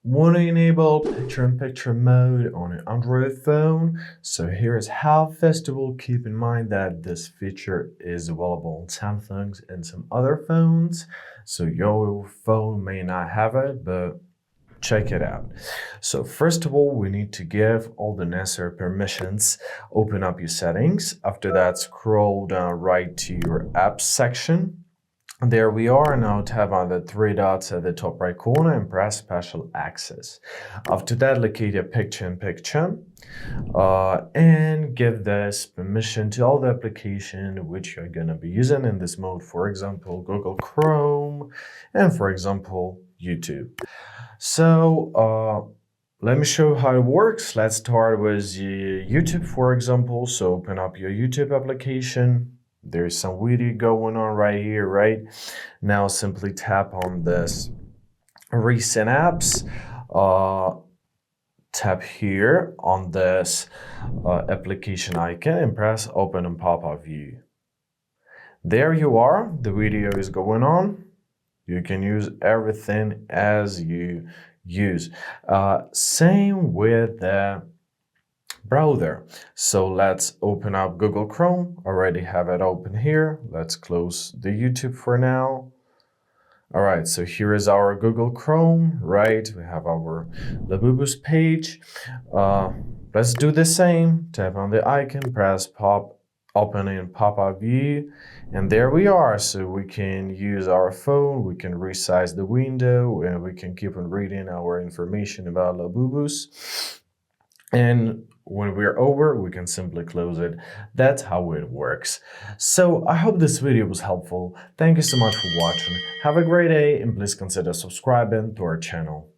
Want to enable picture-in-picture mode on an Android phone? So here is how. First of all, keep in mind that this feature is available on Samsung's and some other phones. So your phone may not have it, but check it out. So first of all, we need to give all the necessary permissions. Open up your settings. After that, scroll down right to your apps section. There we are. Now tap on the three dots at the top right corner and press special access. After that, locate your picture-in-picture and give this permission to all the application which you're going to be using in this mode. For example, Google Chrome and for example, YouTube. So let me show you how it works. Let's start with YouTube, for example. So open up your YouTube application. There's some video going on right here, right? Now simply tap on this recent apps. Tap here on this application icon and press open in pop-up view. There you are. The video is going on. You can use everything as you use. Same with the browser. So let's open up Google Chrome. Already have it open here. Let's close the YouTube for now. All right, so here is our Google Chrome, right? We have our Labubu's page. Let's do the same. Tap on the icon, press open in pop-up view, and there we are. So we can use our phone, we can resize the window, and we can keep on reading our information about Labubu's. And when we're over, we can simply close it. That's how it works. So I hope this video was helpful. Thank you so much for watching. Have a great day and please consider subscribing to our channel.